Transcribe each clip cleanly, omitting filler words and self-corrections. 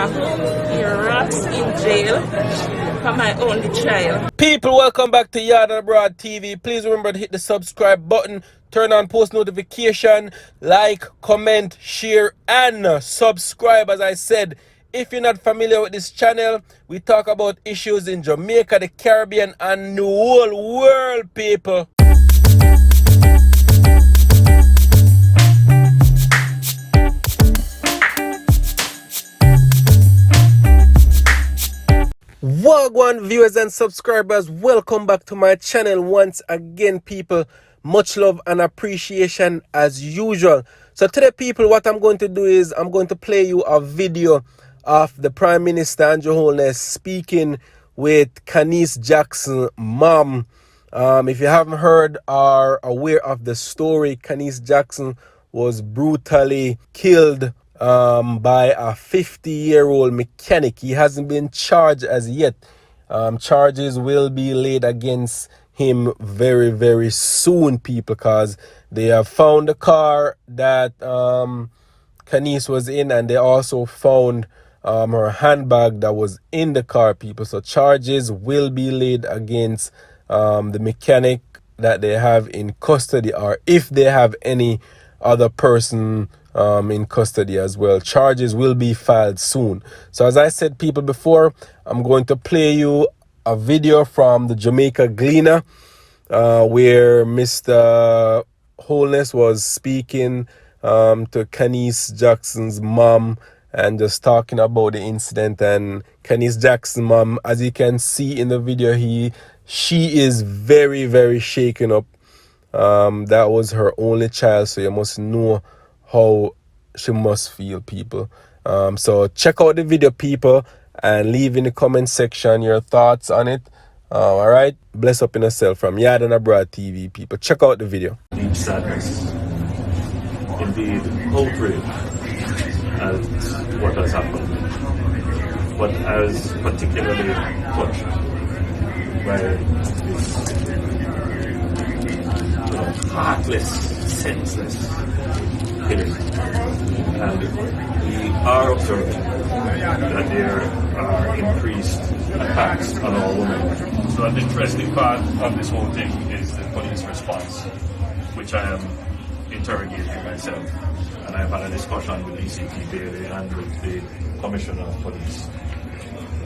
He rots in jail for my only child. People, welcome back to YaadAndAbroadTV. Please remember to hit the subscribe button, turn on post notification, like, comment, share, and subscribe. As I said, if you're not familiar with this channel, we talk about issues in Jamaica, the Caribbean, and the whole world, people. Wagwan viewers and subscribers, welcome back to my channel once again, people. Much love and appreciation as usual. So today, people, what I'm going to do is I'm going to play you a video of the Prime Minister Andrew Holness speaking with Khanice Jackson's mom. If you haven't heard or are aware of the story, Khanice Jackson was brutally killed by a 50-year-old mechanic. He hasn't been charged as yet. Charges will be laid against him very, very soon, people, because they have found the car that Khanice was in, and they also found her handbag that was in the car, people. So charges will be laid against the mechanic that they have in custody, or if they have any other person in custody as well. Charges will be filed soon. So as I said, people, before, I'm going to play you a video from the Jamaica Gleaner where Mr. Holness was speaking to Khanice Jackson's mom and just talking about the incident. And Khanice Jackson's mom, as you can see in the video, she is very, very shaken up. That was her only child, so you must know how she must feel, people. So check out the video, people, and leave in the comment section your thoughts on it. All right, bless up in yourself. From YaadAndAbroadTV, people, check out the video. Deep sadness, indeed outrage at what has happened, but as particularly touched by this heartless, senseless killing. And we are observing that there are increased attacks on our women. So an interesting part of this whole thing is the police response, which I am interrogating myself. And I've had a discussion with DCP Bailey and with the Commissioner of Police.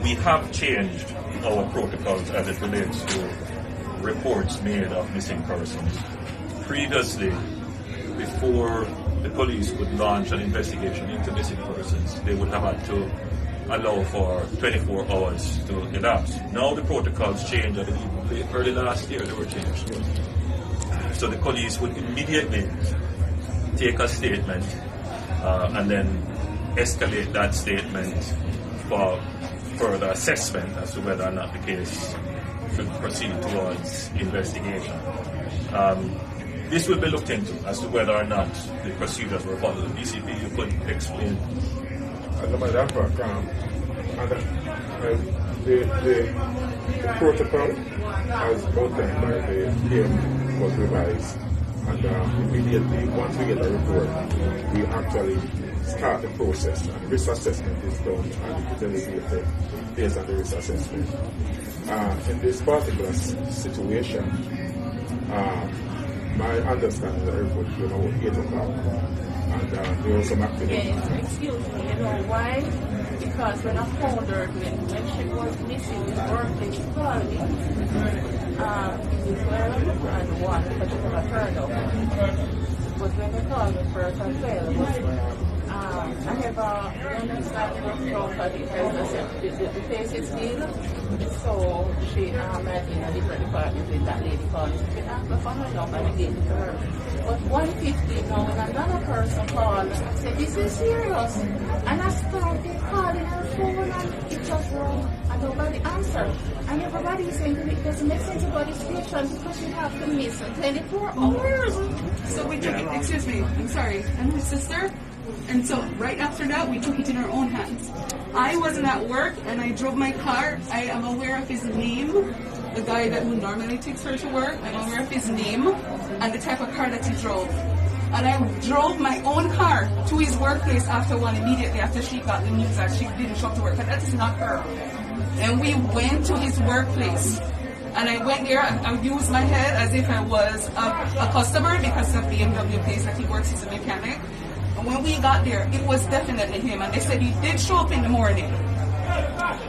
We have changed our protocols as it relates to reports made of missing persons. Previously, before the police would launch an investigation into missing persons, they would have had to allow for 24 hours to elapse. Now the protocols changed, and early last year they were changed. So the police would immediately take a statement and then escalate that statement for further assessment as to whether or not the case should proceed towards investigation. This will be looked into as to whether or not the procedures were followed. DCP, you could explain. As a matter of fact, the protocol as outlined by the PM was revised, and immediately once we get a report, we actually start the process, and risk assessment is done and delegated based on the risk assessment. In this particular situation, my understanding of the report came about 8 o'clock, and there was some activity. Excuse me, you know why? Because when I found her, when she was missing, the birthday, she called me. Is it 12 and 1 because she never turned up. But when they called me first and failed, I never understand what property because the place is still. So she met in a different department with that lady called me. She asked me for her number and I gave it to her. But 1:50 now when another person called and said, this is serious. And I started calling her phone and it just rang and nobody answered. And everybody is saying to me, it doesn't make sense about this patient because she have to miss 24 hours. So we took it, excuse me, I'm sorry, and her sister. And so right after that, we took it in our own hands. I wasn't at work and I drove my car. I am aware of his name, the guy that who normally takes her to work. I'm aware of his name and the type of car that he drove. And I drove my own car to his workplace after one immediately after she got the news that she didn't show up to work. And that is not her. And we went to his workplace. And I went there and I used my head as if I was a customer because of the BMW place that he works as a mechanic. And when we got there, it was definitely him. And they said he did show up in the morning,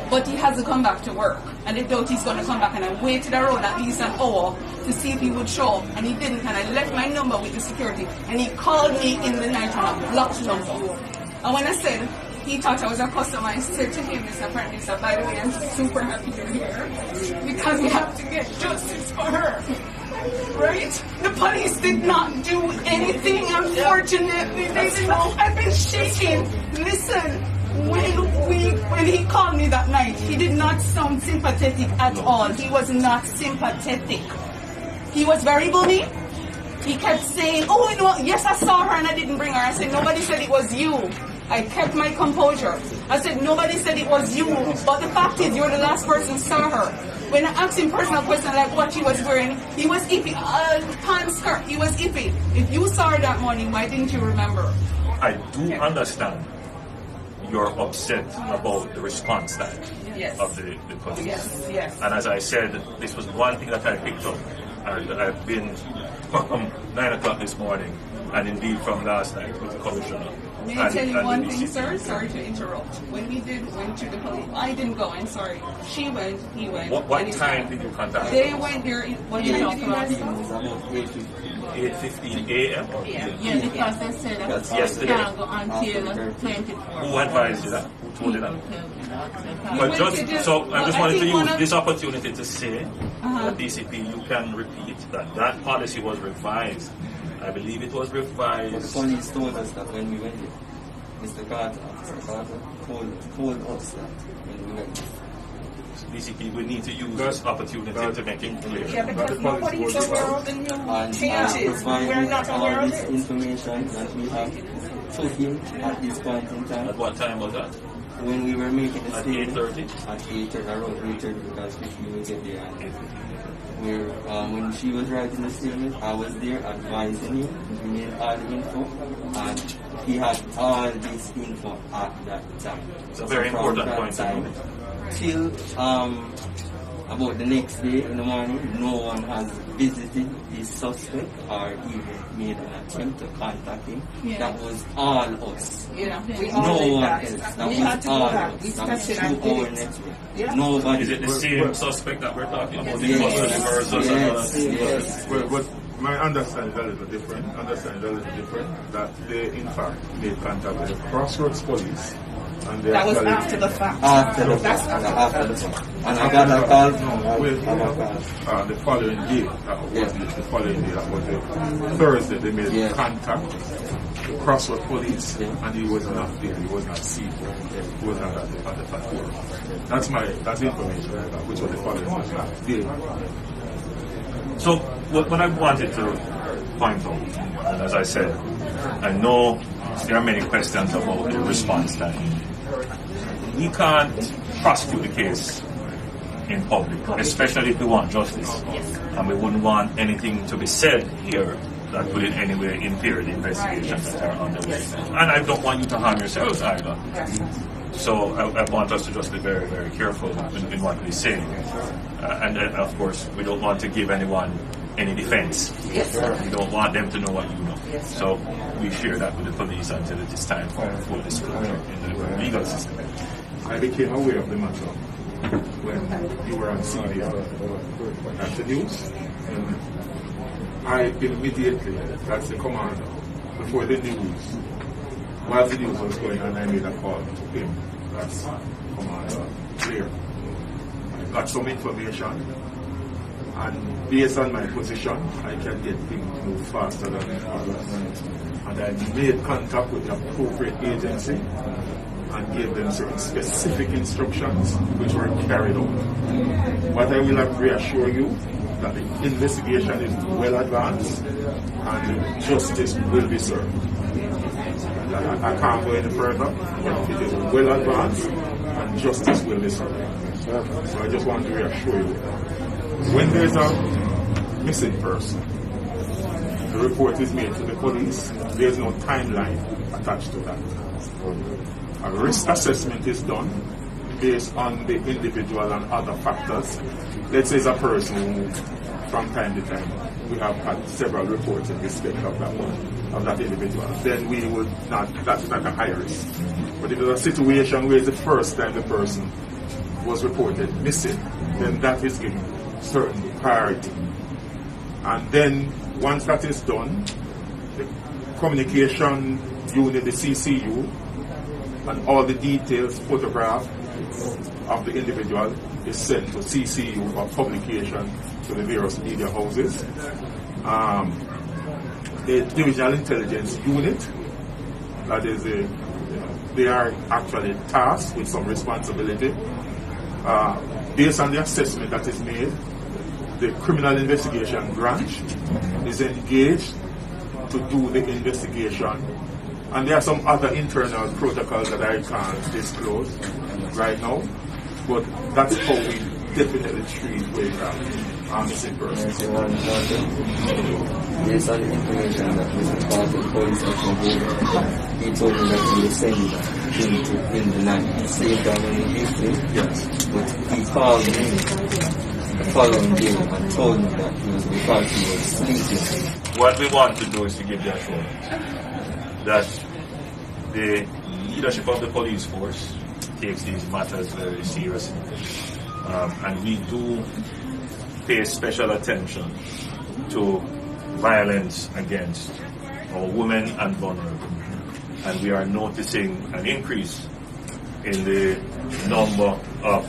but he hasn't come back to work. And they thought he's going to come back. And I waited around at least an hour to see if he would show up. And he didn't. And I left my number with the security. And he called me in the night on a blocked number. And when I said he thought I was a customer, I said to him, Mr. Prime Minister, by the way, I'm super happy you're here because we have to get justice for her. Right? The police did not do anything, unfortunately. They did not. I've been shaking. Listen, when he called me that night, he did not sound sympathetic at all. He was not sympathetic. He was very bully. He kept saying, oh, you know, yes, I saw her and I didn't bring her. I said, nobody said it was you. I kept my composure. I said, nobody said it was you. But the fact is, you're the last person who saw her. When I asked him personal questions like what she was wearing, he was iffy. Pants skirt, he was iffy. If you saw her that morning, why didn't you remember? I do understand you're upset about the response time of the police. Yes, yes. And as I said, this was one thing that I picked up. And I've been from 9 o'clock this morning, and indeed from last night with the commissioner. May I tell you one thing, sir? Sorry to interrupt. When we went to the police, I didn't go, I'm sorry. She went, he went. What time did you contact They them? Went there, what time did you guys come? 8:15 a.m.? Yeah, because they said that yesterday. can't go until 24. Who advised you that? Who told you that? But I just wanted to use this opportunity to say that DCP, you can repeat that policy was revised. I believe it was revised. But the police told us that when we went there. Mr. Carter told us that when we went there. DCP, we need to use this opportunity to make it clear. Yeah, because nobody is aware of the new And changes. We're not aware all of this it. information that we have to him at this point in time. At what time was that? When we were making the At statement. 8:30? At 8:30, around 8:30 because we will get there. When she was writing the statement, I was there advising him, giving him all the info, and he had all this info at that time. It's a very important point to note. Till about the next day in the morning, no one has visited the suspect or even made an attempt to contact him. Yeah. That was all us. Yeah, we all No did one that. else. That We was had to go all back. us. We That was stepped in and through did our it. network. Yeah. Nobody. Is it the same suspect that we're talking about? It was Yes. versus Yes. Well, but my understanding is a little different. That they, in fact, made contact with the Crossroads police. And they That was actually- after the fact. After the fact. And I got a call. The following day, that was the Thursday, they made Yeah. contact with the Crossroads police, and he was not there, he was not seen, he was not at the platform. That's the information I got, which was the following day. So what I wanted to point out, and as I said, I know there are many questions about the response time. We can't prosecute the case in public, especially if we want justice. And we wouldn't want anything to be said here that would in any way impair the investigations that are underway. And I don't want you to harm yourselves either. So I want us to just be very, very careful in what we say. And of course, we don't want to give anyone any defense. We don't want them to know what you know. So we share that with the police until it is time for full disclosure in the legal system. I became aware of the matter when you were on CBR at the news. And I immediately, that's the commander, before the news, while the news was going on, I made a call to him. That's Commander Clear. I got some information, and based on my position, I can get things move faster than others. And I made contact with the appropriate agency and gave them certain specific instructions which were carried out. But I will reassure you that the investigation is well advanced and justice will be served. I can't go any further, but it is well advanced and justice will be served. So I just want to reassure you that when there is a missing person, the report is made to the police. There's no timeline attached to that. A risk assessment is done based on the individual and other factors. Let's say it's a person who, from time to time, we have had several reports in respect of that one, of that individual. Then we would not, that's not a high risk. But if it's a situation where it's the first time the person was reported missing, then that is given certain priority. And then once that is done, the communication unit, the CCU, and all the details, photograph of the individual is sent to CCU for publication to the various media houses. The Divisional Intelligence Unit, that is they are actually tasked with some responsibility. Based on the assessment that is made, the Criminal Investigation Branch is engaged to do the investigation. And there are some other internal protocols that I can't disclose right now, but that's how we definitely treat with missing persons. Based on the information that was reported, the police action gave, he told me that he was sending him in the night. He stayed down in Houston, Yes. but he called me the following day and told me that he was because he was sleeping. What we want to do is to give the assurance that the leadership of the police force takes these matters very seriously. And we do pay special attention to violence against our women and vulnerable. And we are noticing an increase in the number of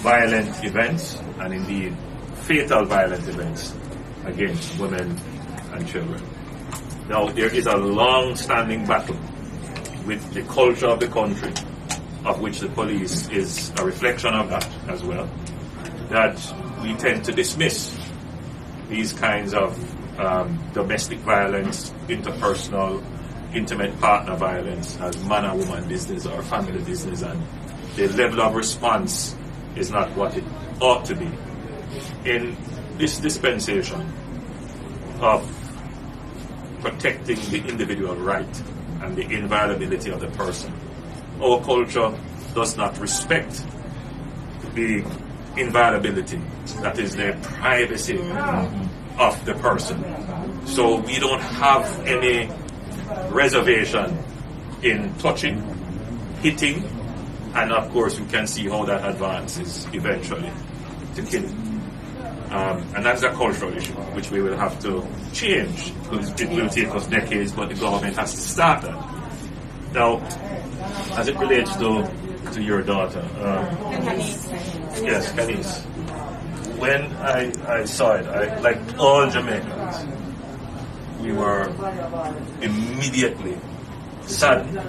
violent events and indeed fatal violent events against women and children. Now, there is a long-standing battle with the culture of the country, of which the police is a reflection of that as well, that we tend to dismiss these kinds of domestic violence, interpersonal, intimate partner violence as man and woman business or family business, and the level of response is not what it ought to be. In this dispensation of protecting the individual right and the inviolability of the person, our culture does not respect the inviolability, that is the privacy of the person. So we don't have any reservation in touching, hitting, and of course we can see how that advances eventually to killing. And that's a cultural issue which we will have to change, because it will take us decades, but the government has to start that. Now, as it relates to your daughter, yes, Khanice, when I saw it, like all Jamaicans, we were immediately saddened,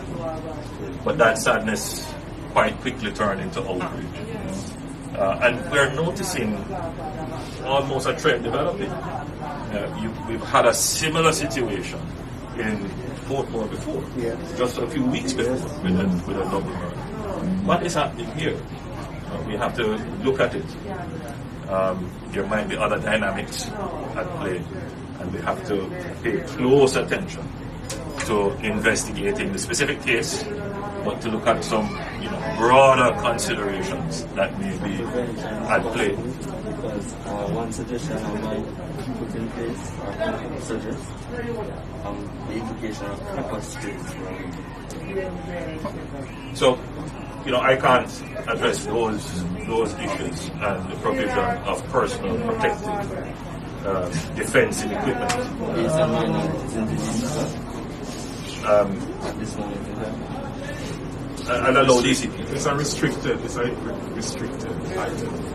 but that sadness quite quickly turned into outrage. And we're noticing almost a trend developing. We've had a similar situation in Portmore before, just a few weeks before, with a double murder. What is happening here? We have to look at it. There might be other dynamics at play, and we have to pay close attention to investigating the specific case, but to look at some broader considerations that may be at play. Because one suggestion I might put in place, or suggest, the implication of pepper sprays. So, I can't address those issues and the provision of personal protective defensive equipment. Based on my knowledge, at this moment in time. And allow DCP. It's a restricted item.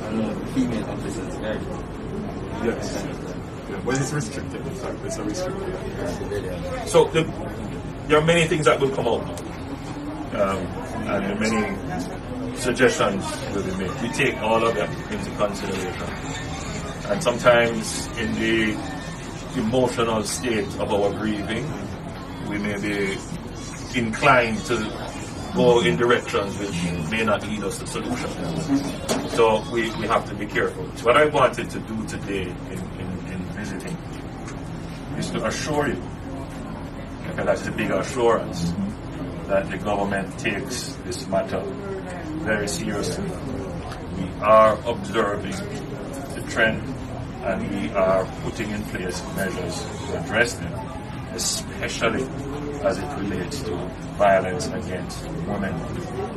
I know female officers very. Yes. Yeah, when it's restricted, it's a restricted item. So there are many things that will come out now. And many suggestions will be made. We take all of them into consideration. And sometimes in the emotional state of our grieving, we may be inclined to go in directions which may not lead us to solutions. So we have to be careful. So what I wanted to do today in visiting is to assure you, because that's the big assurance, that the government takes this matter very seriously. We are observing the trend and we are putting in place measures to address them, especially as it relates to violence against women.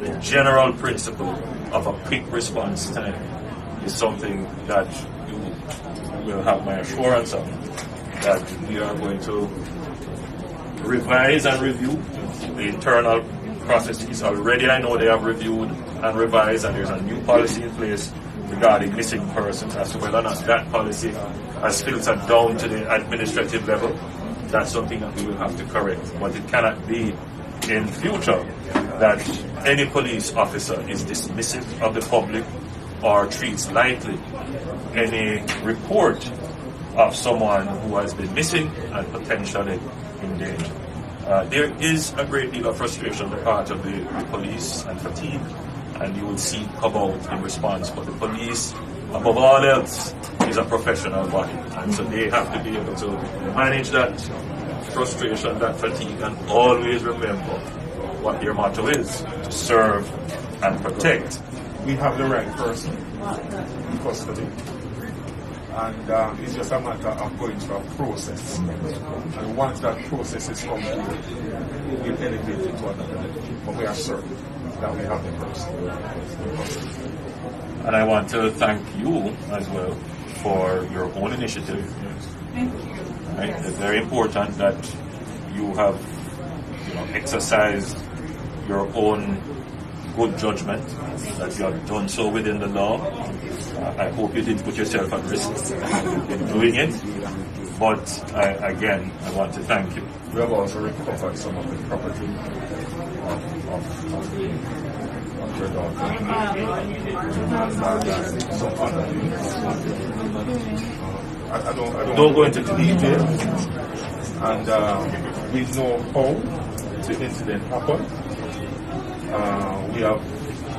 The general principle of a quick response time is something that you will have my assurance of, that we are going to revise and review the internal processes. Already I know they have reviewed and revised, and there's a new policy in place regarding missing persons. As to whether or not that policy has filtered down to the administrative level, that's something that we will have to correct. But it cannot be in future that any police officer is dismissive of the public or treats lightly any report of someone who has been missing and potentially in danger. There is a great deal of frustration on the part of the police and fatigue, and you will see it come out in response. But the police, above all else, is a professional body, and so they have to be able to manage that frustration, that fatigue, and always remember what their motto is: to serve and protect. We have the right person in custody, and it's just a matter of going through a process. And once that process is complete, we'll elevate it to another level. But we are certain that we have the person. And I want to thank you as well for your own initiative. Thank you. Right? It's very important that you have, exercised your own good judgment, that you have done so within the law. I hope you didn't put yourself at risk in doing it. But I want to thank you. We have also recovered some of the property of your daughter. Some other things. I don't go into detail. And we know how the incident happened. We have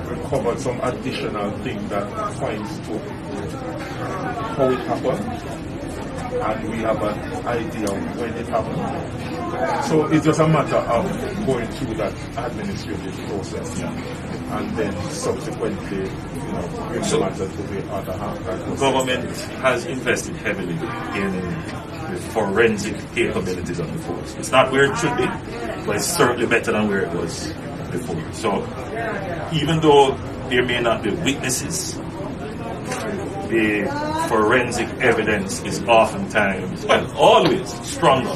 recovered some additional things that points to how it happened, and we have an idea of when it happened. So it's just a matter of going through that administrative process, and then subsequently, bring the matter to the other hand. The government has invested heavily in the forensic capabilities of the force. It's not where it should be, but it's certainly better than where it was before. So even though there may not be witnesses, the forensic evidence is oftentimes, always stronger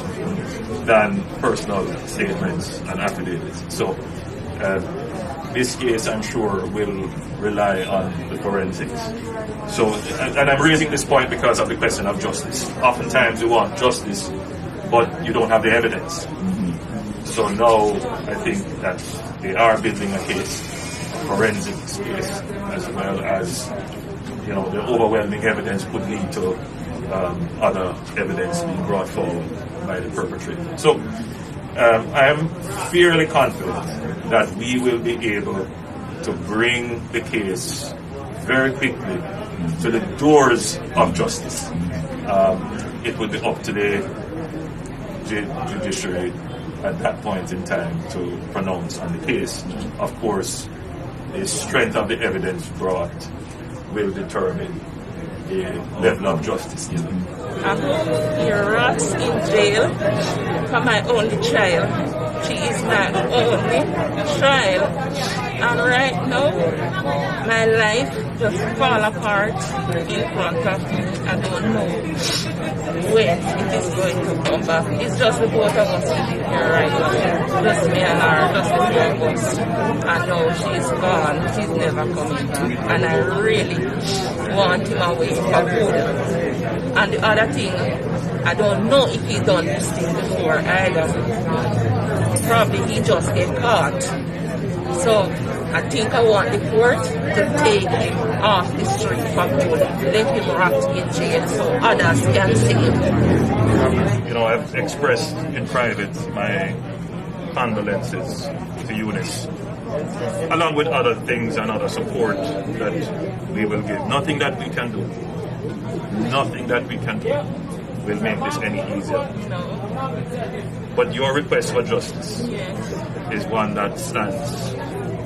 than personal statements and affidavits. So this case, I'm sure, will rely on the forensics. So, and I'm raising this point because of the question of justice. Oftentimes you want justice, but you don't have the evidence. So now I think that they are building a case, a forensic case, as well as, the overwhelming evidence could lead to other evidence being brought forward by the perpetrator. So I am fairly confident that we will be able to bring the case very quickly to the doors of justice. It would be up to the judiciary at that point in time to pronounce on the case. Of course, the strength of the evidence brought will determine the level of justice given. I hope you're rats in jail for my only child. She is my only child. And right now, my life just fall apart in front of me. I don't know when it is going to come back. It's just the both of us sitting here right now. Just me and her, just the two of us. And now she's gone. She's never coming back. And I really want him away for good. And the other thing, I don't know if he's done this thing before either. Probably he just get caught. So I think I want the court to take him off the street for good. Let him rot in jail so others can see him. I've expressed in private my condolences to Eunice, along with other things and other support that we will give. Nothing that we can do. Nothing that we can do. will make this any easier. No. But your request for justice Yes. is one that stands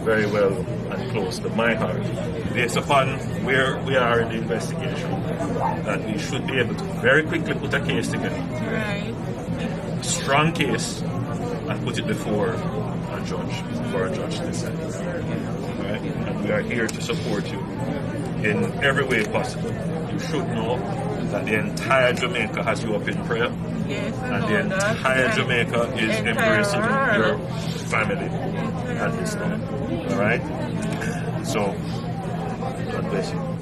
very well and close to my heart. Based upon where we are in the investigation, that we should be able to very quickly put a case together, Right. a strong case, and put it before a judge, for a judge to decide. Right? And we are here to support you in every way possible. You should know that the entire Jamaica has you up in prayer, Yes, I and know the that. entire Jamaica is Entire embracing your world. family at this time. Alright? So, God bless you.